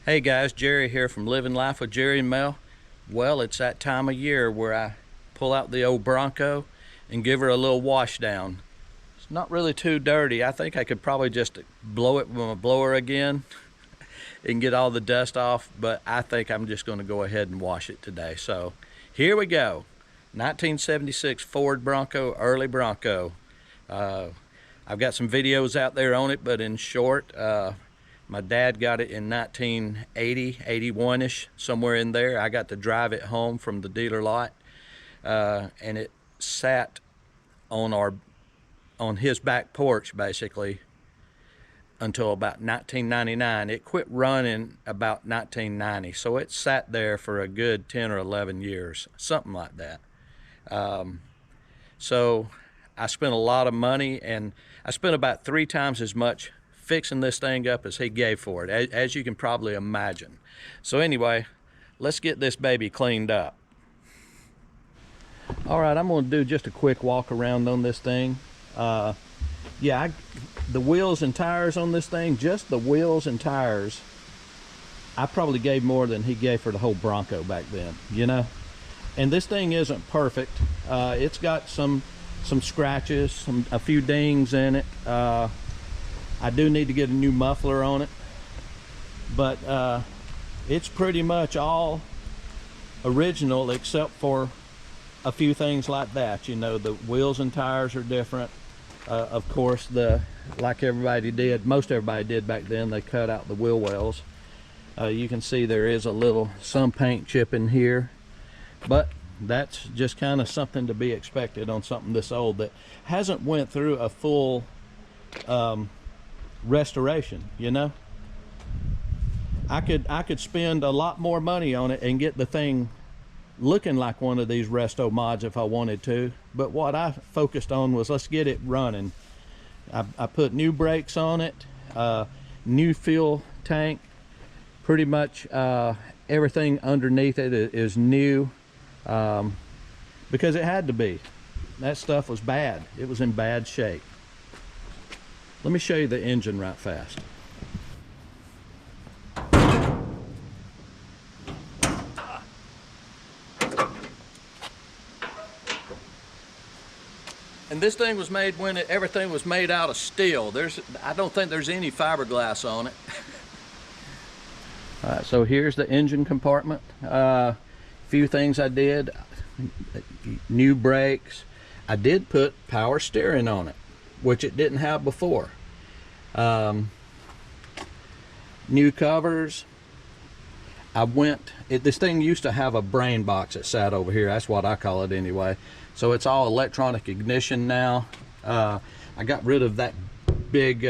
Hey guys, Jerry here from Living Life with Jerry and Mel. Well, it's that time of year where I pull out the old Bronco and give her a little wash down. It's not really too dirty. I think I could probably just blow it with my blower again and get all the dust off, but I think I'm just going to go ahead and wash it today. So here we go. 1976 Ford Bronco, early Bronco. I've got some videos out there on it, but in short, my dad got it in 1980, 81-ish, somewhere in there. I got to drive it home from the dealer lot, and it sat on his back porch basically until about 1999. It quit running about 1990, so it sat there for a good 10 or 11 years, something like that. So I spent a lot of money, and I spent about 3 times as much fixing this thing up as he gave for it, as you can probably imagine. So anyway, let's get this baby cleaned up. All right, I'm going to do just a quick walk around on this thing. The wheels and tires on this thing, just the wheels and tires, I probably gave more than he gave for the whole Bronco back then, you know. And this thing isn't perfect. It's got some scratches, a few dings in it. I do need to get a new muffler on it, but it's pretty much all original except for a few things like that. You know, the wheels and tires are different. Of course, like most everybody did back then, they cut out the wheel wells. You can see there is some paint chip in here, but that's just kind of something to be expected on something this old that hasn't went through a full restoration. You know, I could spend a lot more money on it and get the thing looking like one of these Resto-mods if I wanted to, but what I focused on was let's get it running. I put new brakes on it, new fuel tank, pretty much everything underneath it is new, because it had to be. That stuff was bad. It was in bad shape. Let me show you the engine right fast. And this thing was made when everything was made out of steel. I don't think there's any fiberglass on it. All right, so here's the engine compartment. Few things I did. New brakes. I did put power steering on it, which it didn't have before. New covers. This thing used to have a brain box that sat over here. That's what I call it anyway. So it's all electronic ignition now. I got rid of that big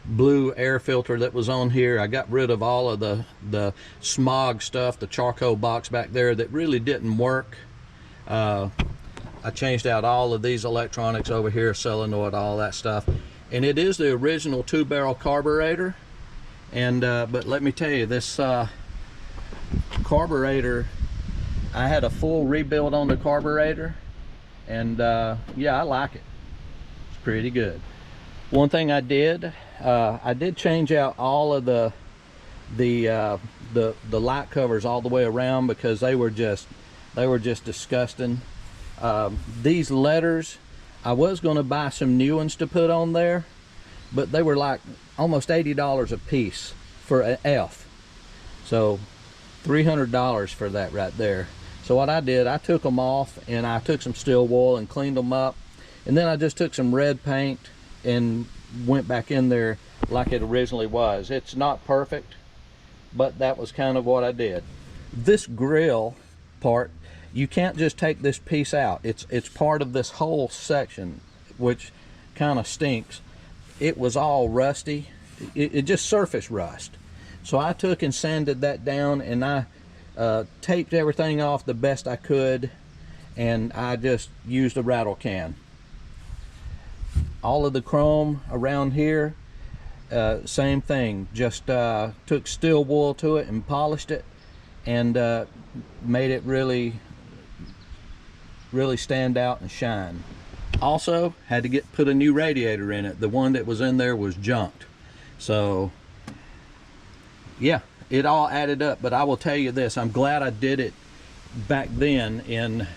blue air filter that was on here. I got rid of all of the smog stuff, the charcoal box back there that really didn't work. I changed out all of these electronics over here, solenoid, all that stuff. And it is the original 2-barrel carburetor. And but let me tell you, this carburetor, I had a full rebuild on the carburetor, and yeah, I like it. It's pretty good. One thing I did change out all of the light covers all the way around because they were just disgusting. These letters, I was going to buy some new ones to put on there, but they were like almost $80 a piece for an F. So $300 for that right there. So what I did, I took them off and I took some steel wool and cleaned them up, and then I just took some red paint and went back in there like it originally was. It's not perfect, but that was kind of what I did. This grill part, you can't just take this piece out. It's part of this whole section, which kind of stinks. It was all rusty. It just surface rust. So I took and sanded that down, and I taped everything off the best I could, and I just used a rattle can. All of the chrome around here, same thing. Just took steel wool to it and polished it, and made it really stand out and shine. Also had to put a new radiator in it. The one that was in there was junked. So yeah, it all added up. But I will tell you this, I'm glad I did it back then in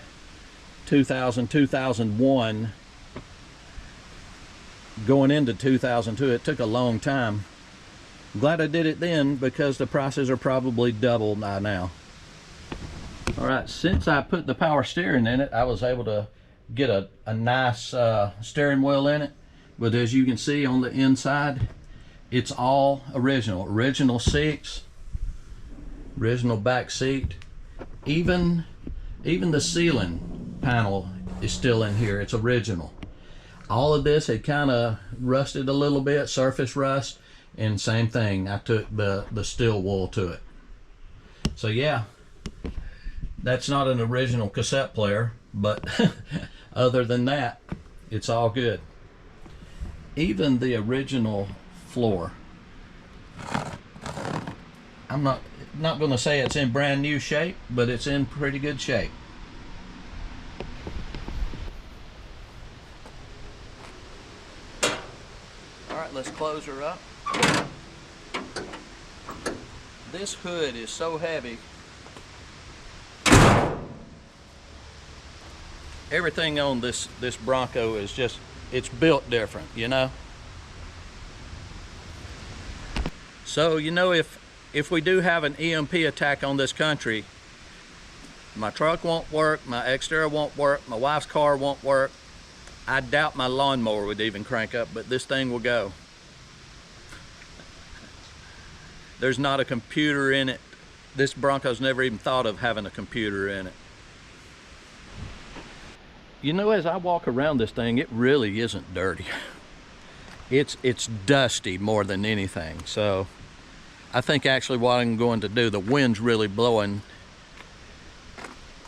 2000, 2001, going into 2002. It took a long time. I'm glad I did it then, because the prices are probably double by now. All right, since I put the power steering in it, I was able to get a nice steering wheel in it. But as you can see on the inside, it's all original seats, original back seat. Even the ceiling panel is still in here. It's original. All of this had kind of rusted a little bit, surface rust, and same thing, I took the steel wool to it. So yeah, that's not an original cassette player, but other than that, it's all good. Even the original floor, I'm not going to say it's in brand new shape, but it's in pretty good shape. All right, let's close her up. This hood is so heavy. Everything on this Bronco is just, it's built different, you know. So, you know, if we do have an EMP attack on this country, my truck won't work, my Xterra won't work, my wife's car won't work. I doubt my lawnmower would even crank up, but this thing will go. There's not a computer in it. This Bronco's never even thought of having a computer in it. You know, as I walk around this thing, it really isn't dirty. It's dusty more than anything. So I think actually what I'm going to do, the wind's really blowing,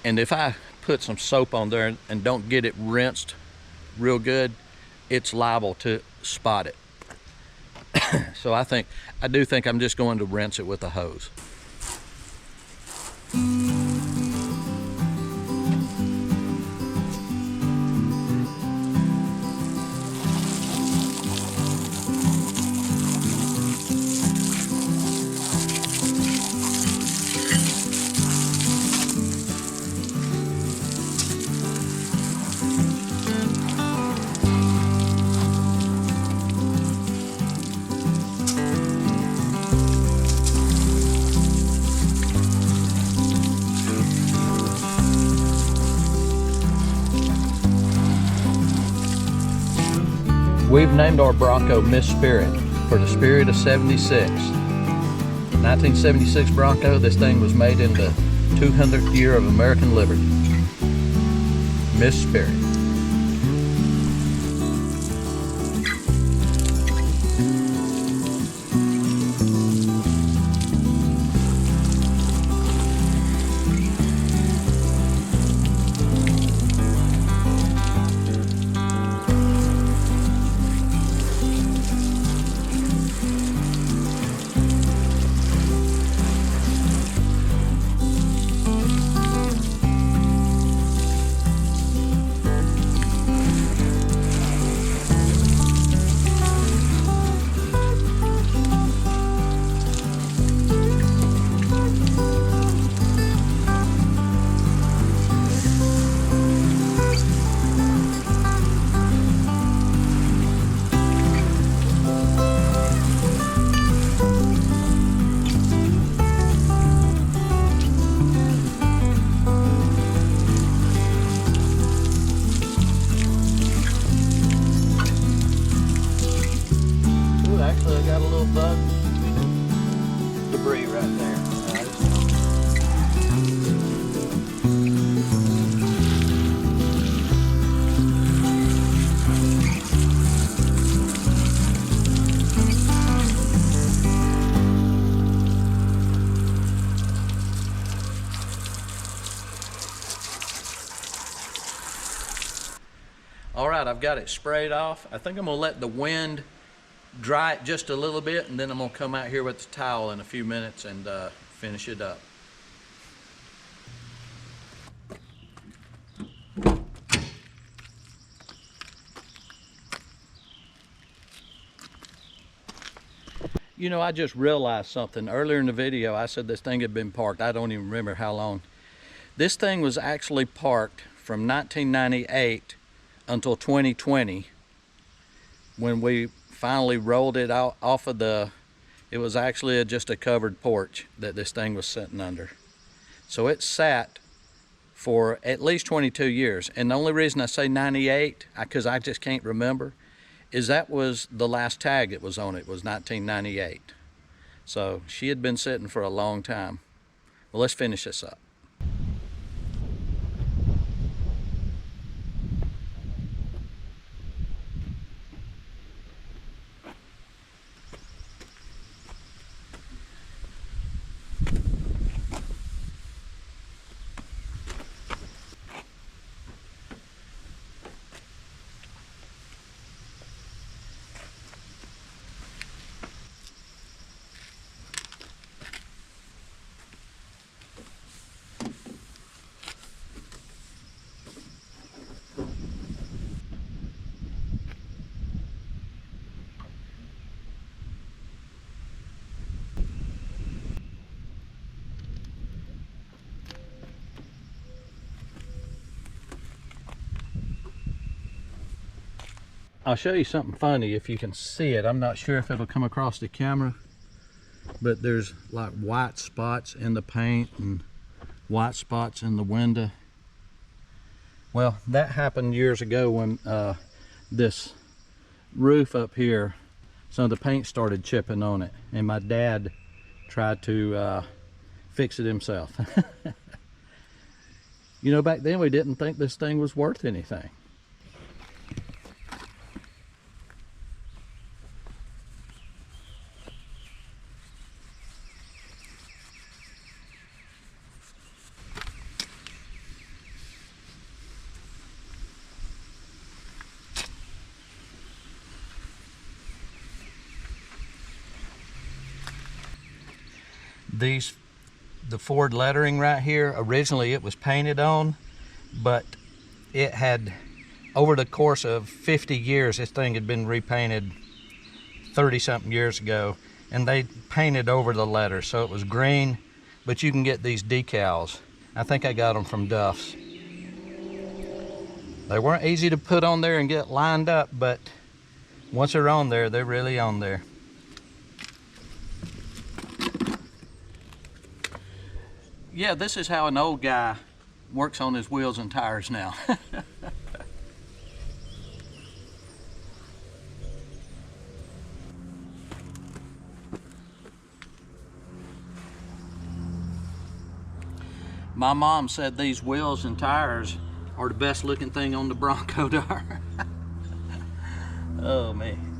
and if I put some soap on there and don't get it rinsed real good, it's liable to spot it. So I do think I'm just going to rinse it with a hose. We've named our Bronco Miss Spirit for the spirit of 76. 1976 Bronco, this thing was made in the 200th year of American liberty. Miss Spirit. Debris right there. All right, I've got it sprayed off. I think I'm gonna let the wind dry it just a little bit, and then I'm gonna come out here with the towel in a few minutes and finish it up. You know, I just realized something. Earlier in the video, I said this thing had been parked. I don't even remember how long. This thing was actually parked from 1998 until 2020 when we finally rolled it out off of the, it was actually just a covered porch that this thing was sitting under. So it sat for at least 22 years. And the only reason I say 98, because I just can't remember, is that was the last tag that was on it, was 1998. So she had been sitting for a long time. Well, let's finish this up. I'll show you something funny if you can see it. I'm not sure if it'll come across the camera, but there's like white spots in the paint and white spots in the window. Well, that happened years ago when this roof up here, some of the paint started chipping on it, and my dad tried to fix it himself. You know, back then we didn't think this thing was worth anything. The Ford lettering right here, originally it was painted on, but it had, over the course of 50 years, this thing had been repainted 30 something years ago, and they painted over the letters, so it was green, but you can get these decals. I think I got them from Duff's. They weren't easy to put on there and get lined up, but once they're on there, they're really on there. Yeah, this is how an old guy works on his wheels and tires now. My mom said these wheels and tires are the best looking thing on the Bronco to her. Oh man.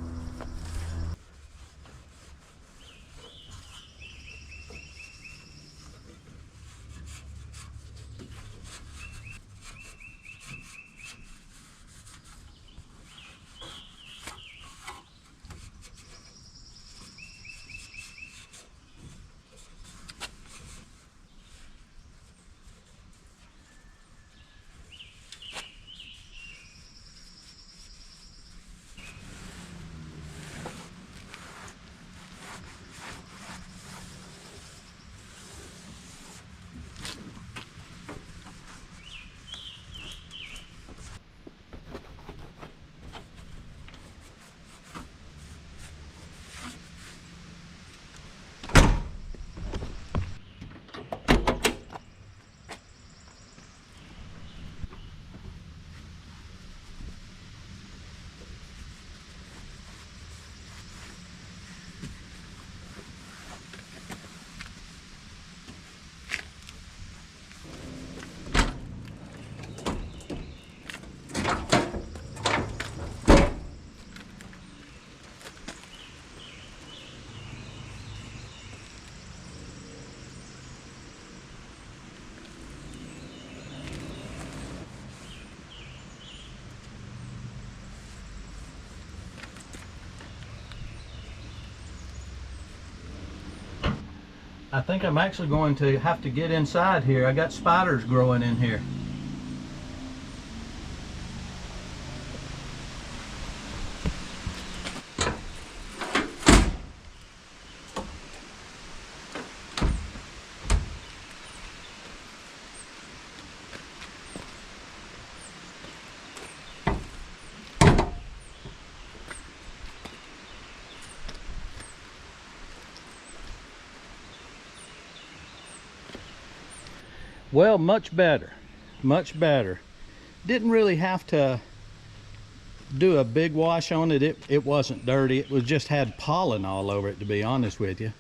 I think I'm actually going to have to get inside here. I got spiders growing in here. Well, much better, much better. Didn't really have to do a big wash on it. It wasn't dirty. It was just had pollen all over it, to be honest with you.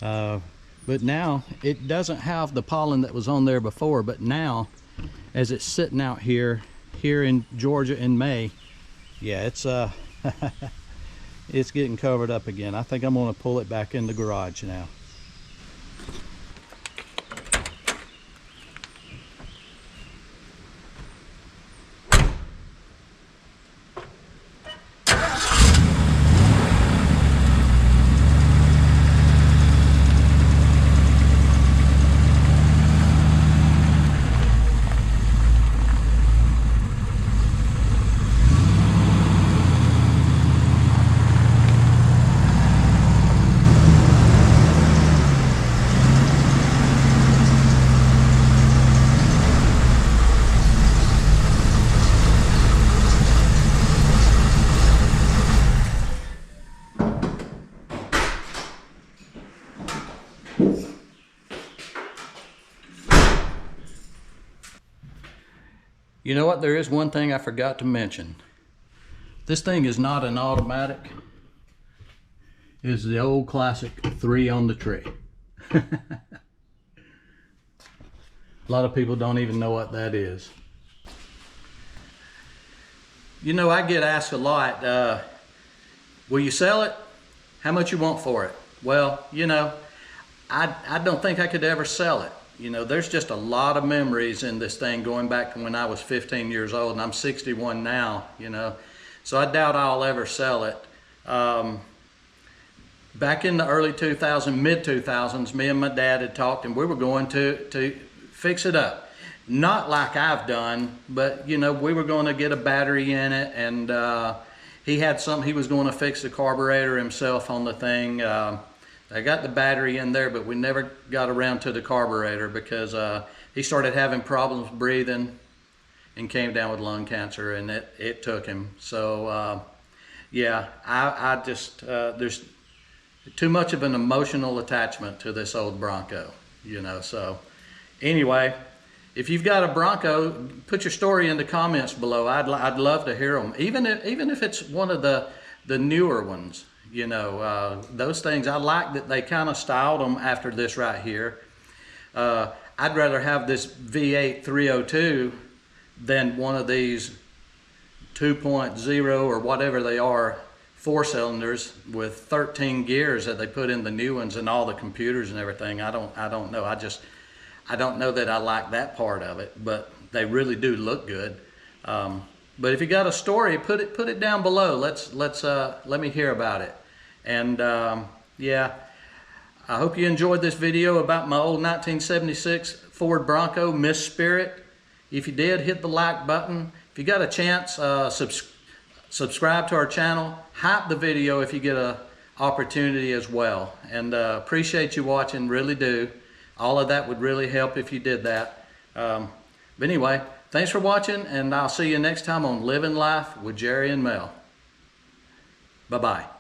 But now it doesn't have the pollen that was on there before, but now as it's sitting out here in Georgia in May, yeah, it's it's getting covered up again. I think I'm going to pull it back in the garage now. You know what? There is one thing I forgot to mention. This thing is not an automatic. It's the old classic 3 on the tree. A lot of people don't even know what that is. You know, I get asked a lot, will you sell it? How much you want for it? Well, you know, I don't think I could ever sell it. You know, there's just a lot of memories in this thing going back to when I was 15 years old, and I'm 61 now, you know. So I doubt I'll ever sell it. Back in the early 2000s, mid-2000s, me and my dad had talked, and we were going to fix it up. Not like I've done, but, you know, we were going to get a battery in it, and he had something, he was going to fix the carburetor himself on the thing. I got the battery in there, but we never got around to the carburetor because he started having problems breathing and came down with lung cancer, and it took him. So yeah, I just, there's too much of an emotional attachment to this old Bronco, you know. So anyway, if you've got a Bronco, put your story in the comments below. I'd love to hear them, even if it's one of the newer ones. You know, those things, I like that they kind of styled them after this right here. I'd rather have this V8 302 than one of these 2.0 or whatever they are, 4 cylinders with 13 gears that they put in the new ones and all the computers and everything. I don't know. I don't know that I like that part of it, but they really do look good. But if you got a story, put it down below. Let me hear about it. And yeah, I hope you enjoyed this video about my old 1976 Ford Bronco, Miss Spirit. If you did, hit the like button. If you got a chance, subscribe to our channel. Hype the video if you get an opportunity as well. And appreciate you watching, really do. All of that would really help if you did that. But anyway, thanks for watching, and I'll see you next time on Living Life with Jerry and Mel. Bye-bye.